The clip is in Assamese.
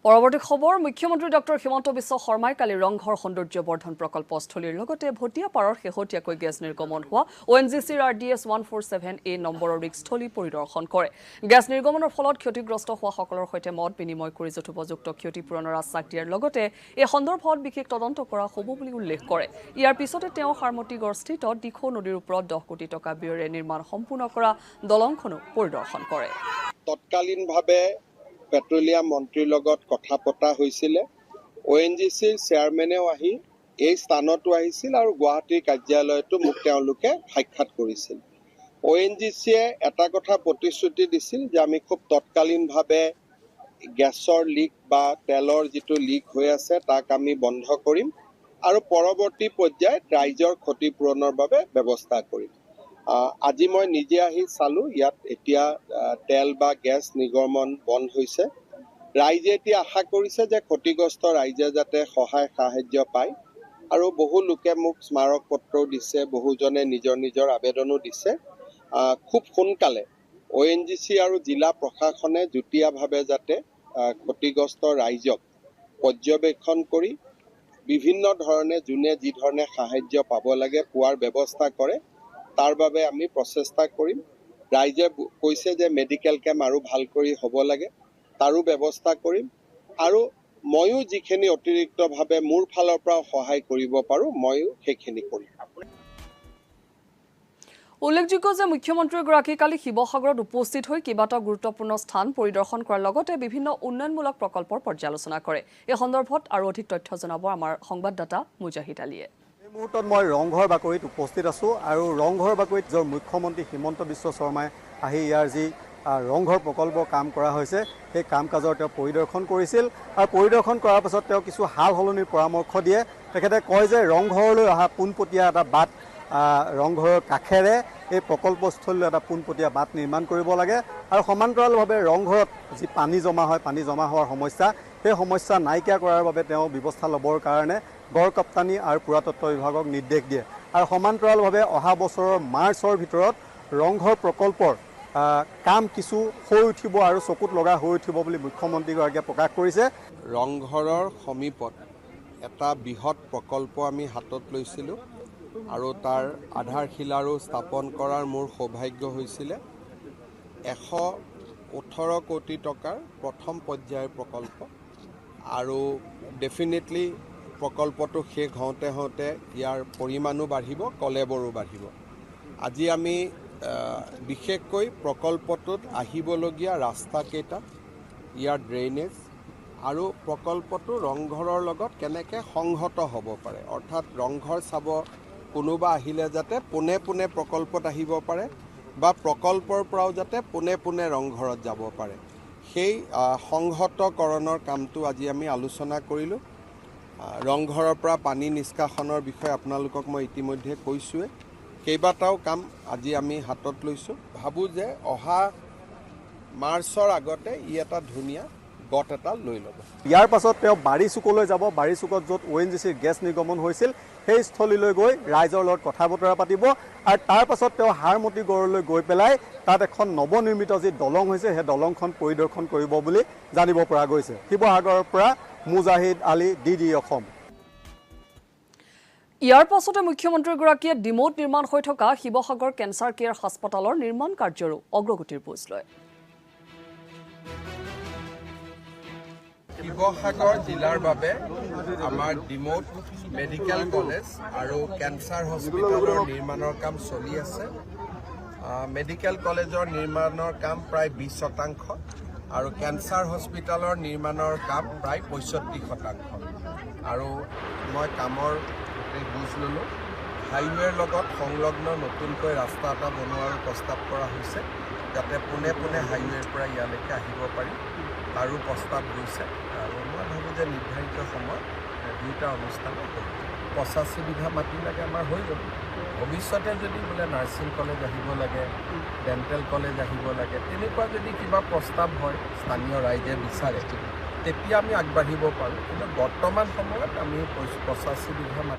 পৰৱৰ্তী খবৰ মুখ্যমন্ত্ৰী ডক্টৰ হিমন্ত বিশ্ব শৰ্মাই কালি ৰংঘৰ সৌন্দৰ্য বৰ্ধন প্ৰকল্পস্থলীৰ লগতে ভটিয়াপাৰৰ শেহতীয়াকৈ গেছ নিৰ্গমন হোৱা ONGCৰ RDS 147A নম্বৰৰ ৰিক্সস্থলী পৰিদৰ্শন কৰে। গেছ নিৰ্গমনৰ ফলত ক্ষতিগ্ৰস্ত হোৱা সকলৰ সৈতে মত বিনিময় কৰি যথোপযুক্ত ক্ষতিপূৰণৰ আশ্বাস দিয়াৰ লগতে এই সন্দৰ্ভত বিশেষ তদন্ত কৰা হ'ব বুলি উল্লেখ কৰে। ইয়াৰ পিছতে তেওঁ হাৰমতিগড়স্থিত দিখৌ নদীৰ ওপৰত 10 কোটি টকা ব্যয়েৰে নিৰ্মাণ সম্পূৰ্ণ কৰা দলংখনো পৰিদৰ্শন কৰে। তৎকালীনভাৱে পেট্ৰলিয়াম মন্ত্ৰীৰ লগত কথা পতা হৈছিলে। ONGCৰ চেয়াৰমেনেও আহি এই স্থানতো আহিছিল আৰু গুৱাহাটীৰ কাৰ্যালয়তো মোক তেওঁলোকে সাক্ষাৎ কৰিছিল। ONGCয়ে এটা কথা প্ৰতিশ্ৰুতি দিছিল যে আমি খুব তৎকালীনভাৱে গেছৰ লিক বা তেলৰ যিটো লিক হৈ আছে তাক আমি বন্ধ কৰিম আৰু পৰৱৰ্তী পৰ্যায়ত ৰাইজৰ ক্ষতিপূৰণৰ বাবে ব্যৱস্থা কৰিম। আজি মই নিজে আহি চালো ইয়াত এতিয়া তেল বা গেছ নিৰ্গমন বন্ধ হৈছে। ৰাইজে এতিয়া আশা কৰিছে যে ক্ষতিগ্ৰস্ত ৰাইজে যাতে সহায় সাহায্য পায় আৰু বহু লোকে মোক স্মাৰক পত্ৰও দিছে, বহুজনে নিজৰ নিজৰ আবেদনো দিছে। খুব সোনকালে ONGC আৰু জিলা প্ৰশাসনে যুটীয়াভাৱে যাতে ক্ষতিগ্ৰস্ত ৰাইজক পৰ্যবেক্ষণ কৰি বিভিন্ন ধৰণে যোনে যি ধৰণে সাহায্য পাব লাগে পোৱাৰ ব্যৱস্থা কৰে, তাৰ বাবে আমি প্ৰচেষ্টা কৰিম। ৰাইজে কৈছে যে মেডিকেল কেম্প আৰু ভাল কৰি হ'ব লাগে, তাৰো ব্যৱস্থা কৰিম আৰু ময়ো যিখিনি অতিৰিক্তভাৱে মোৰ ফালৰ পৰা সহায় কৰিব পাৰো ময়ো সেইখিনি কৰিম। উল্লেখযোগ্য যে মুখ্যমন্ত্ৰীগৰাকী কালি শিৱসাগৰত উপস্থিত হৈ কেইবাটাও গুৰুত্বপূৰ্ণ স্থান পৰিদৰ্শন কৰাৰ লগতে বিভিন্ন উন্নয়নমূলক প্ৰকল্পৰ পৰ্যালোচনা কৰে। এই সন্দৰ্ভত আৰু অধিক তথ্য জনাব আমাৰ সংবাদদাতা মুজাহিদ আলীয়ে। এই মুহূৰ্তত মই ৰংঘৰ বাকৰিত উপস্থিত আছোঁ আৰু ৰংঘৰ বাকৰিত য'ৰ মুখ্যমন্ত্ৰী হিমন্ত বিশ্ব শৰ্মাই আহি ইয়াৰ যি ৰংঘৰ প্ৰকল্প কাম কৰা হৈছে সেই কাম কাজৰ তেওঁ পৰিদৰ্শন কৰিছিল আৰু পৰিদৰ্শন কৰাৰ পাছত তেওঁ কিছু সাল সলনিৰ পৰামৰ্শ দিয়ে। তেখেতে কয় যে ৰংঘৰলৈ অহা পোনপটীয়া এটা বাট ৰংঘৰৰ কাষেৰে এই প্ৰকল্পস্থলীলৈ এটা পোনপটীয়া বাট নিৰ্মাণ কৰিব লাগে আৰু সমান্তৰালভাৱে ৰংঘৰত যি পানী জমা হয়, পানী জমা হোৱাৰ সমস্যা, সেই সমস্যা নাইকিয়া কৰাৰ বাবে তেওঁ ব্যৱস্থা ল'বৰ কাৰণে গড় কাপ্তানি আৰু পুৰাতত্ব বিভাগক নিৰ্দেশ দিয়ে আৰু সমান্তৰালভাৱে অহা বছৰৰ মাৰ্চৰ ভিতৰত ৰংঘৰ প্ৰকল্পৰ কাম কিছু হৈ উঠিব আৰু চকুত লগা হৈ উঠিব বুলি মুখ্যমন্ত্ৰীগৰাকীয়ে প্ৰকাশ কৰিছে। ৰংঘৰৰ সমীপত এটা বৃহৎ প্ৰকল্প আমি হাতত লৈছিলোঁ আৰু তাৰ আধাৰশিলাৰো স্থাপন কৰাৰ মোৰ সৌভাগ্য হৈছিলে। 118 কোটি টকাৰ প্ৰথম পৰ্যায়ৰ প্ৰকল্প আৰু ডেফিনেটলি প্ৰকল্পটো শেষ হওঁতে হওঁতে ইয়াৰ পৰিমাণো বাঢ়িব, কলেবৰো বাঢ়িব। আজি আমি বিশেষকৈ প্ৰকল্পটোত আহিবলগীয়া ৰাস্তাকেইটা, ইয়াৰ ড্ৰেইনেজ আৰু প্ৰকল্পটো ৰংঘৰৰ লগত কেনেকৈ সংহত হ'ব পাৰে, অৰ্থাৎ ৰংঘৰ চাব কোনোবা আহিলে যাতে পোনে পোনে প্ৰকল্পত আহিব পাৰে বা প্ৰকল্পৰ পৰাও যাতে পোনে পোনে ৰংঘৰত যাব পাৰে, সেই সংহতকৰণৰ কামটো আজি আমি আলোচনা কৰিলোঁ। ৰংঘৰৰ পৰা পানী নিষ্কাশনৰ বিষয়ে আপোনালোকক মই ইতিমধ্যে কৈছোঁৱে। কেইবাটাও কাম আজি আমি হাতত লৈছোঁ। ভাবোঁ যে অহা মাৰ্চৰ আগতে ই এটা ধুনীয়া গট এটা লৈ ল'ব। ইয়াৰ পাছত তেওঁ বাৰীচুকলৈ যাব। বাৰীচুকত য'ত ONGCৰ গেছ নিৰ্গমন হৈছিল সেই স্থলীলৈ গৈ ৰাইজৰ লগত কথা বতৰা পাতিব আৰু তাৰ পাছত তেওঁ হাৰমতিগড়লৈ গৈ পেলাই তাত এখন নৱনিৰ্মিত যি দলং হৈছে সেই দলংখন পৰিদৰ্শন কৰিব বুলি জানিব পৰা গৈছে। শিৱসাগৰৰ পৰা মুজাহিদ আলী, DD অসম। ইয়াৰ পাছতে মুখ্যমন্ত্ৰীগৰাকীয়ে ডিমৌত নিৰ্মাণ হৈ থকা শিৱসাগৰ কেঞ্চাৰ কেয়াৰ হাস্পতালৰ নিৰ্মাণ কাৰ্যৰো অগ্ৰগতিৰ বুজ লয়। শিৱসাগৰ জিলাৰ বাবে আমাৰ ডিমৌত মেডিকেল কলেজ আৰু কেঞ্চাৰ হস্পিটেলৰ নিৰ্মাণৰ কাম চলি আছে। মেডিকেল কলেজৰ নিৰ্মাণৰ কাম প্ৰায় 20% আৰু কেঞ্চাৰ হস্পিটেলৰ নিৰ্মাণৰ কাম প্ৰায় 65%। আৰু মই কামৰ বুজ ল'লোঁ। হাইৱেৰ লগত সংলগ্ন নতুনকৈ ৰাস্তা এটা বনোৱাৰ প্ৰস্তাৱ কৰা হৈছে যাতে পোনে পোনে হাইৱেৰ পৰা ইয়ালৈকে আহিব পাৰি, তাৰো প্ৰস্তাৱ গৈছে আৰু মই ভাবোঁ যে নিৰ্ধাৰিত সময়ত দুয়োটা অনুষ্ঠানে 85 বিঘা মাটি লাগে আমাৰ হৈ যাব। ভৱিষ্যতে যদি বোলে নাৰ্ছিং কলেজ আহিব লাগে, ডেণ্টেল কলেজ আহিব লাগে, তেনেকুৱা যদি কিবা প্ৰস্তাৱ হয় স্থানীয় ৰাইজে বিচাৰে তেতিয়া আমি আগবাঢ়িব পাৰোঁ, কিন্তু বৰ্তমান সময়ত আমি 85 বিঘা মাটি